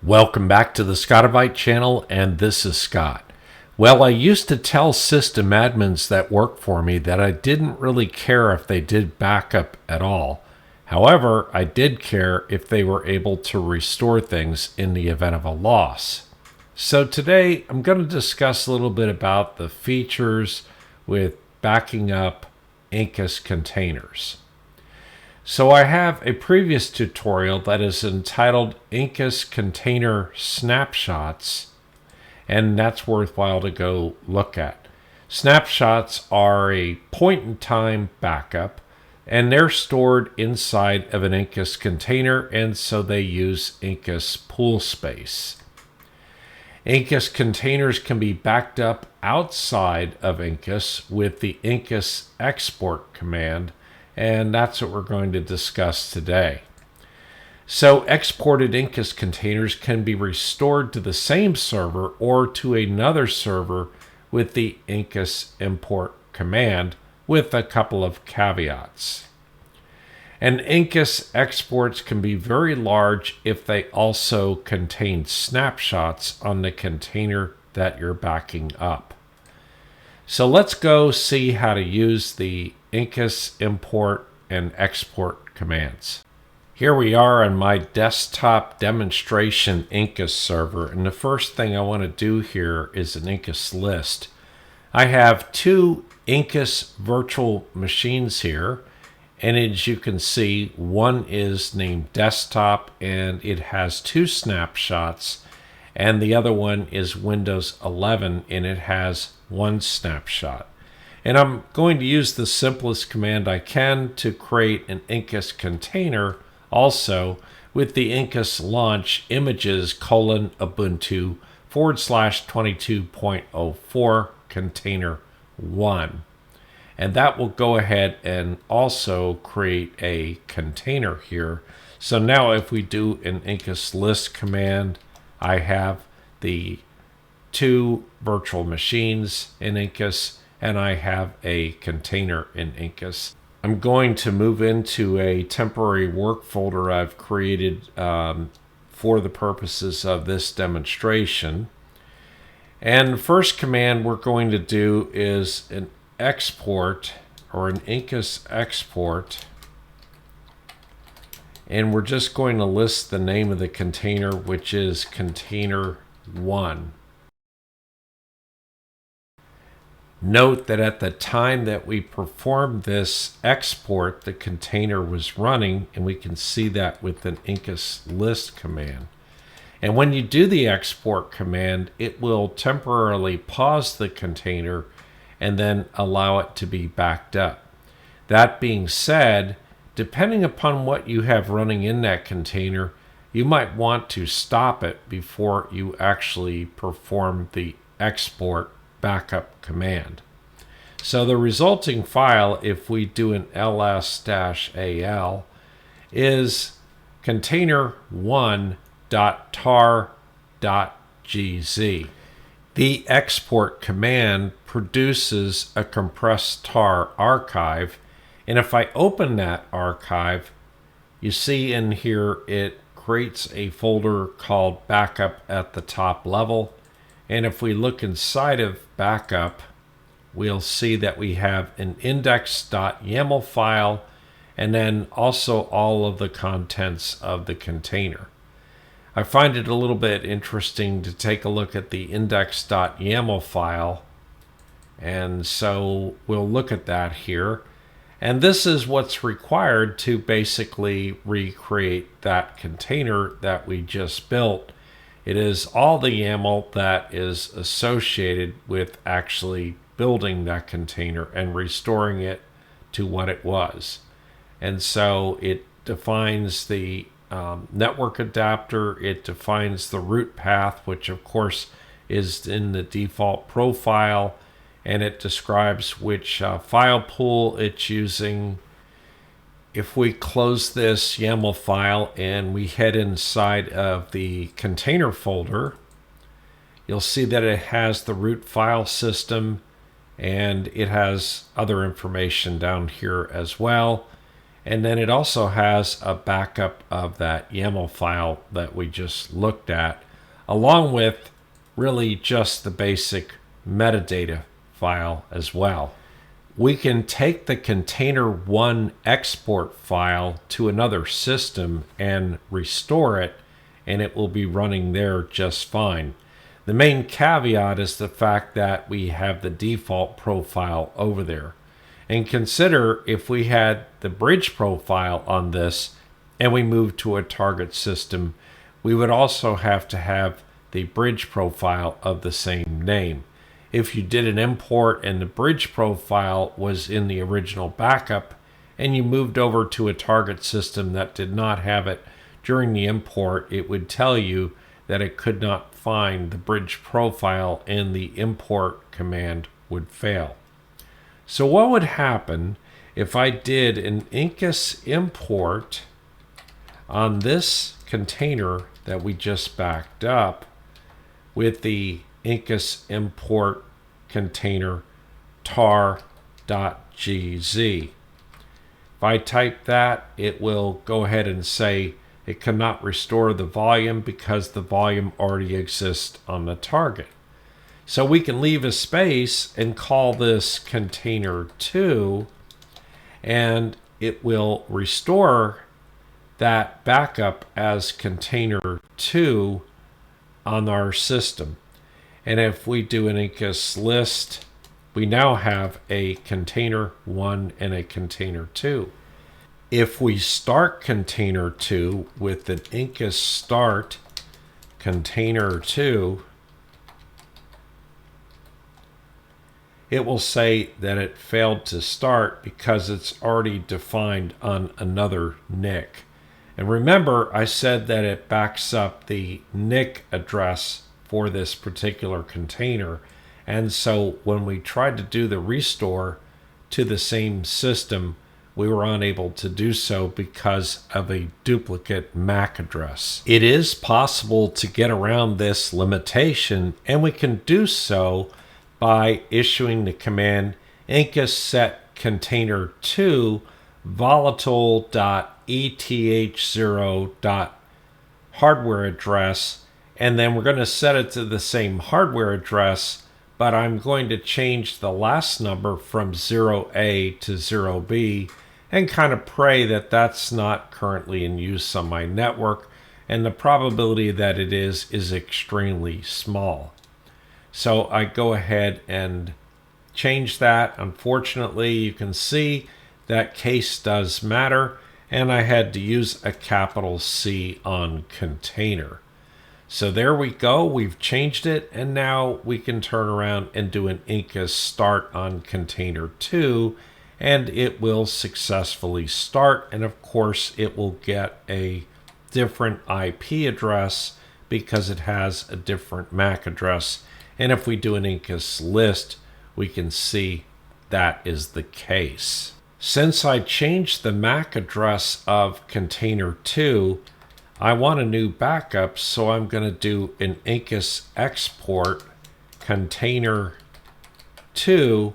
Welcome back to the Scotti-BYTE channel, and this is Scott. Well, I used to tell system admins that work for me that I didn't really care if they did backup at all. However, I did care if they were able to restore things in the event of a loss. So today I'm going to discuss a little bit about the features with backing up Incus containers. So I have a previous tutorial that is entitled Incus Container Snapshots, and that's worthwhile to go look at. Snapshots are a point-in-time backup, and they're stored inside of an Incus container, and so they use Incus pool space. Incus containers can be backed up outside of Incus with the Incus export command, and that's what we're going to discuss today. So exported Incus containers can be restored to the same server or to another server with the Incus import command, with a couple of caveats. And Incus exports can be very large if they also contain snapshots on the container that you're backing up. So let's go see how to use the Incus import and export commands. Here we are on my desktop demonstration Incus server, and the first thing I want to do here is an Incus list. I have two Incus virtual machines here, and as you can see, one is named desktop and it has two snapshots, and the other one is Windows 11 and it has one snapshot. And I'm going to use the simplest command I can to create an Incus container also with the Incus launch images :ubuntu /22.04 container 1. And that will go ahead and also create a container here. So now if we do an Incus list command, I have the two virtual machines in Incus, and I have a container in Incus. I'm going to move into a temporary work folder I've created for the purposes of this demonstration. And the first command we're going to do is an export, or an Incus export, and we're just going to list the name of the container, which is container 1. Note that at the time that we performed this export, the container was running, and we can see that with an Incus list command. And when you do the export command, it will temporarily pause the container and then allow it to be backed up. That being said, depending upon what you have running in that container, you might want to stop it before you actually perform the export backup command. So the resulting file, if we do an ls-al, is container1.tar.gz. The export command produces a compressed tar archive, and if I open that archive, you see in here it creates a folder called backup at the top level. And if we look inside of backup, we'll see that we have an index.yaml file and then also all of the contents of the container. I find it a little bit interesting to take a look at the index.yaml file, and so we'll look at that here. And this is what's required to basically recreate that container that we just built. It is all the YAML that is associated with actually building that container and restoring it to what it was. And so it defines the network adapter, it defines the root path, which of course is in the default profile, and it describes which file pool it's using. If we close this YAML file and we head inside of the container folder, you'll see that it has the root file system, and it has other information down here as well. And then it also has a backup of that YAML file that we just looked at, along with really just the basic metadata file as well. We can take the container1 export file to another system and restore it, and it will be running there just fine. The main caveat is the fact that we have the default profile over there. And consider if we had the bridge profile on this and we moved to a target system, we would also have to have the bridge profile of the same name. If you did an import and the bridge profile was in the original backup and you moved over to a target system that did not have it during the import, it would tell you that it could not find the bridge profile and the import command would fail. So what would happen if I did an Incus import on this container that we just backed up with the Incus import container tar.gz? If I type that, it will go ahead and say it cannot restore the volume because the volume already exists on the target. So we can leave a space and call this container2, and it will restore that backup as container2 on our system. And if we do an Incus list, we now have a container1 and a container2. If we start container2 with an Incus start container2, it will say that it failed to start because it's already defined on another NIC. And remember, I said that it backs up the NIC address for this particular container. And so when we tried to do the restore to the same system, we were unable to do so because of a duplicate MAC address. It is possible to get around this limitation, and we can do so by issuing the command incus set container2 volatile.eth0.hardware address, and then we're going to set it to the same hardware address, but I'm going to change the last number from 0A to 0B and kind of pray that that's not currently in use on my network, and the probability that it is extremely small. So I go ahead and change that. Unfortunately, you can see that case does matter, and I had to use a capital C on container. So there we go, we've changed it, and now we can turn around and do an Incus start on container2, and it will successfully start, and of course it will get a different IP address because it has a different MAC address. And if we do an Incus list, we can see that is the case. Since I changed the MAC address of container2, I want a new backup, so I'm going to do an Incus export container2,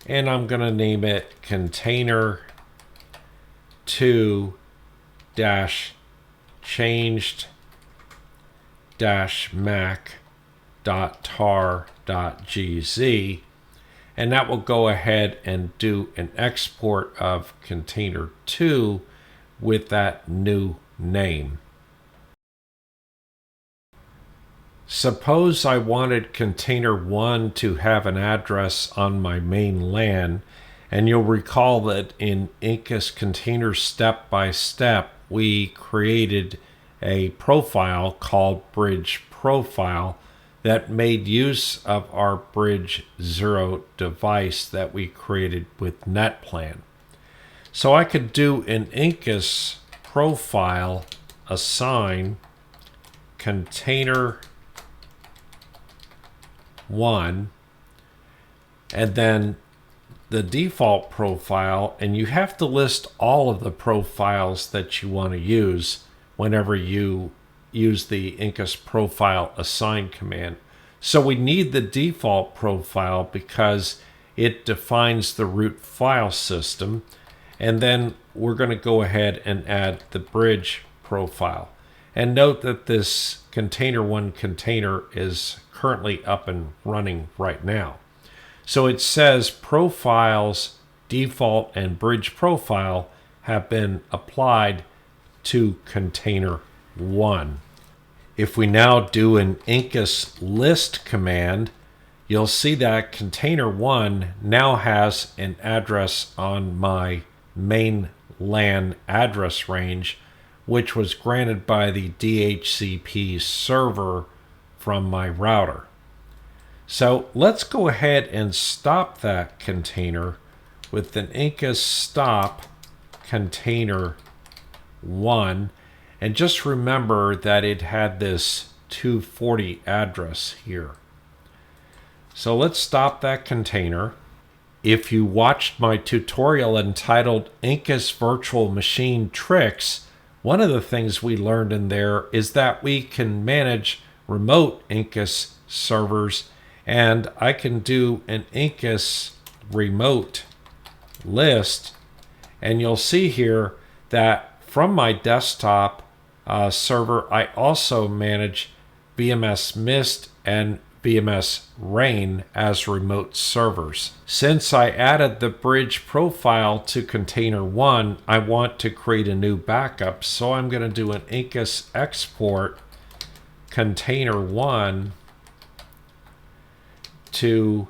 and I'm going to name it container2-changed-mac.tar.gz, and that will go ahead and do an export of container2 with that new name. Suppose I wanted container1 to have an address on my main LAN, and you'll recall that in Incus Container Step by Step, we created a profile called Bridge Profile that made use of our Bridge 0 device that we created with NetPlan. So I could do an Incus profile assign container1, and then the default profile, and you have to list all of the profiles that you want to use whenever you use the Incus profile assign command. So we need the default profile because it defines the root file system, And then we're going to go ahead and add the bridge profile. And note that this container1 container is currently up and running right now. So it says profiles, default, and bridge profile have been applied to container 1. If we now do an Incus list command, you'll see that container 1 now has an address on my main LAN address range, which was granted by the DHCP server from my router. So let's go ahead and stop that container with an Incus stop container 1. And just remember that it had this 240 address here. So let's stop that container. If you watched my tutorial entitled Incus Virtual Machine Tricks, one of the things we learned in there is that we can manage remote Incus servers, and I can do an Incus remote list, and you'll see here that from my desktop server, I also manage VMS Mist and VMS Rain as remote servers. Since I added the bridge profile to container 1, I want to create a new backup. So I'm going to do an Incus export container 1 to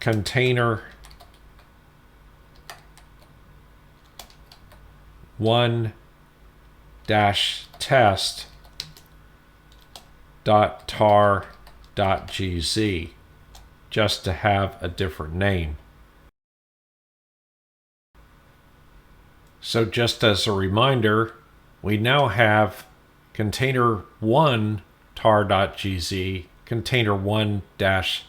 container 1 test.tar.gz, just to have a different name. So just as a reminder, we now have container 1 tar.gz, container 1 test.tar.gz,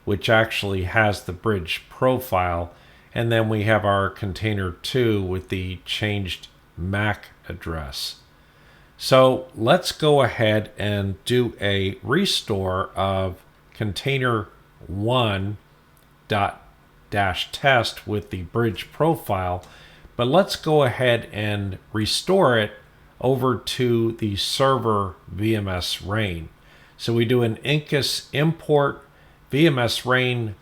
which actually has the bridge profile. And then we have our container 2 with the changed MAC address. So let's go ahead and do a restore of container 1 test with the bridge profile. But let's go ahead and restore it over to the server VMS Rain. So we do an Incus import VMS Rain :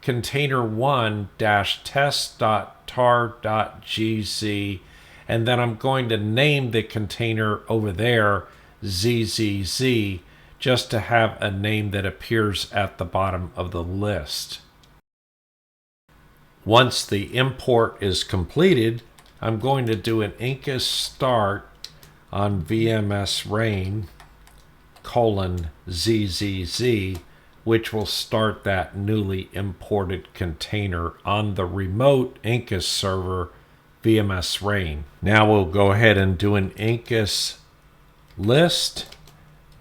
container 1 test.tar.gz, and then I'm going to name the container over there ZZZ, just to have a name that appears at the bottom of the list. Once the import is completed, I'm going to do an Incus start on VMS Rain : ZZZ, which will start that newly imported container on the remote Incus server VMS Rain. Now we'll go ahead and do an Incus list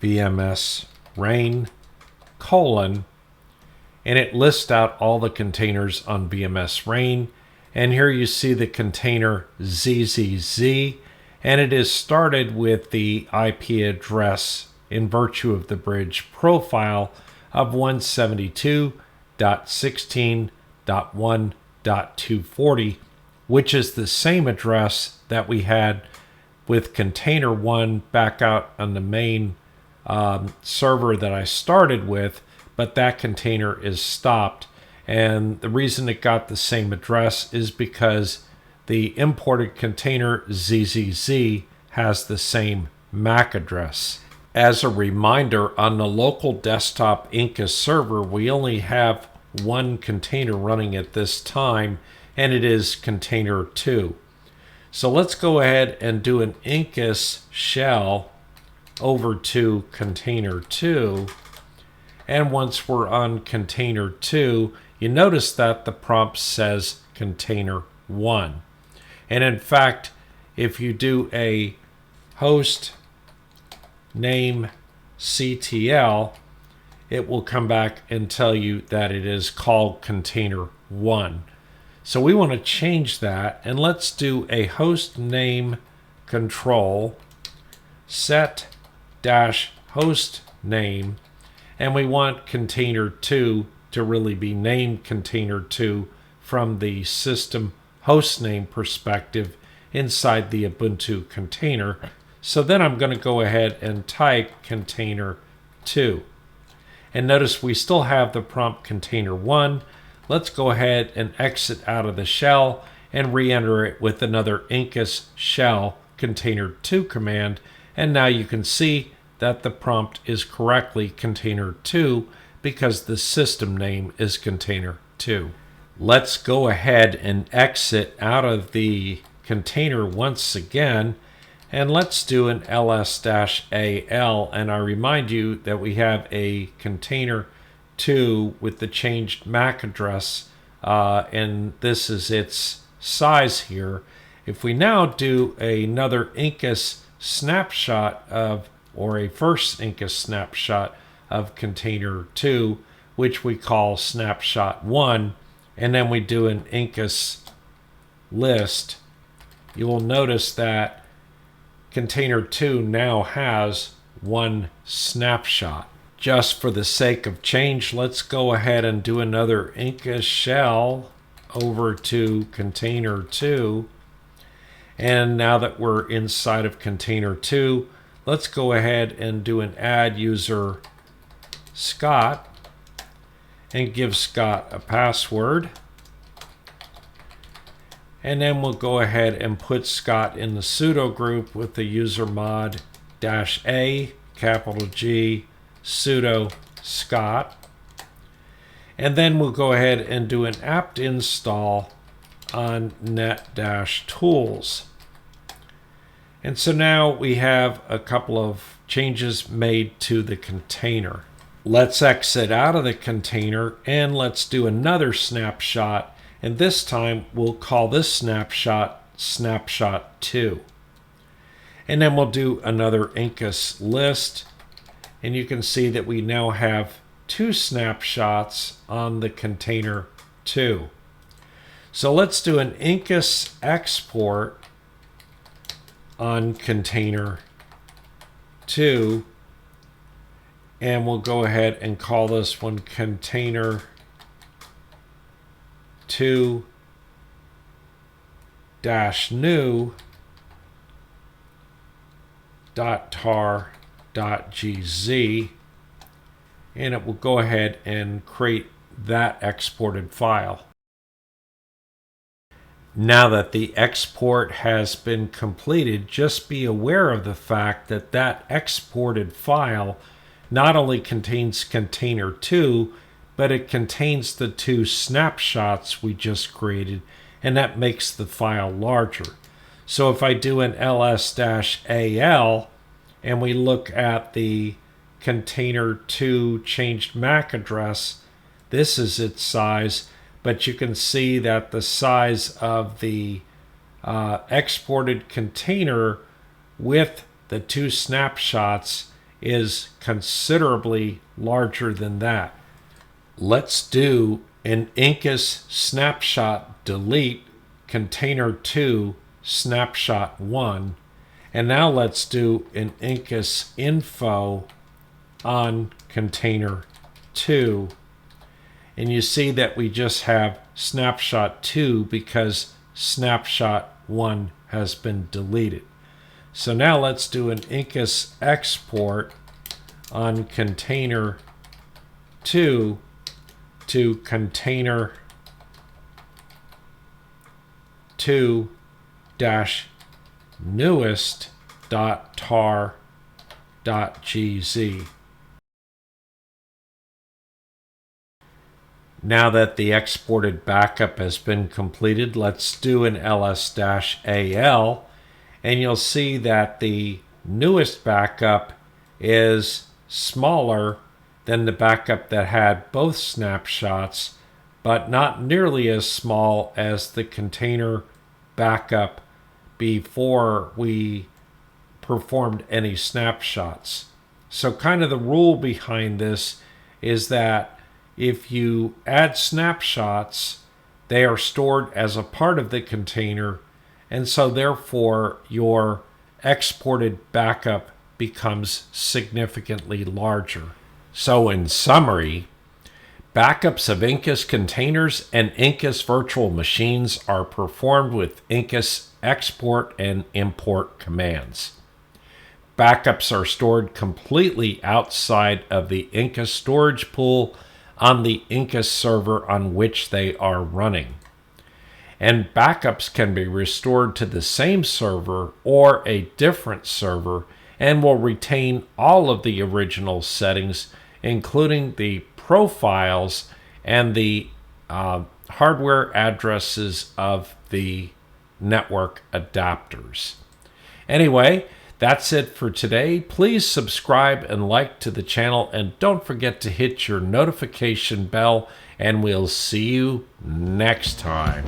VMS Rain : and it lists out all the containers on VMS Rain. And here you see the container ZZZ, and it is started with the IP address in virtue of the bridge profile of 172.16.1.240, which is the same address that we had with container 1 back out on the main server that I started with, but that container is stopped. And the reason it got the same address is because the imported container ZZZ has the same MAC address. As a reminder, on the local desktop Incus server, we only have one container running at this time, and it is container 2. So let's go ahead and do an Incus shell over to container 2. And once we're on container 2, you notice that the prompt says container 1. And in fact, if you do a host name CTL, it will come back and tell you that it is called container 1. So we want to change that, and let's do a host name control set -host name, and we want container 2 to really be named container 2 from the system hostname perspective inside the Ubuntu container. So then I'm going to go ahead and type container 2. And notice we still have the prompt container 1. Let's go ahead and exit out of the shell and re-enter it with another Incus shell container 2 command. And now you can see that the prompt is correctly container 2 because the system name is container 2. Let's go ahead and exit out of the container once again, and let's do an ls-al, and I remind you that we have a container 2 with the changed MAC address, and this is its size here. If we now do another Incus snapshot or a first Incus snapshot of container 2, which we call snapshot 1, and then we do an Incus list, you will notice that container 2 now has one snapshot. Just for the sake of change, let's go ahead and do another Incus shell over to container 2. And now that we're inside of container 2, let's go ahead and do an add user Scott and give Scott a password. And then we'll go ahead and put Scott in the sudo group with the user mod -a, capital G, sudo Scott. And then we'll go ahead and do an apt install on net-tools. And so now we have a couple of changes made to the container. Let's exit out of the container and let's do another snapshot. And this time we'll call this snapshot snapshot 2. And then we'll do another Incus list. And you can see that we now have 2 snapshots on the container 2. So let's do an Incus export on container 2. And we'll go ahead and call this one container 2-new.tar.gz, and it will go ahead and create that exported file. Now that the export has been completed, just be aware of the fact that that exported file not only contains container 2, but it contains the 2 snapshots we just created, and that makes the file larger. So if I do an ls-al and we look at the container 2 changed MAC address, this is its size, but you can see that the size of the exported container with the 2 snapshots is considerably larger than that. Let's do an Incus snapshot delete container 2 snapshot 1. And now let's do an Incus info on container 2. And you see that we just have snapshot 2 because snapshot 1 has been deleted. So now let's do an Incus export on container 2 to container 2-newest.tar.gz. Now that the exported backup has been completed, let's do an ls-al, and you'll see that the newest backup is smaller than the backup that had both snapshots, but not nearly as small as the container backup before we performed any snapshots. So kind of the rule behind this is that if you add snapshots, they are stored as a part of the container, and so therefore your exported backup becomes significantly larger. So in summary, Backups of Incus containers and Incus virtual machines are performed with Incus export and import commands. Backups are stored completely outside of the Incus storage pool on the Incus server on which they are running. And backups can be restored to the same server or a different server and will retain all of the original settings, including the profiles and the hardware addresses of the network adapters. Anyway, that's it for today. Please subscribe and like to the channel, and don't forget to hit your notification bell, and we'll see you next time.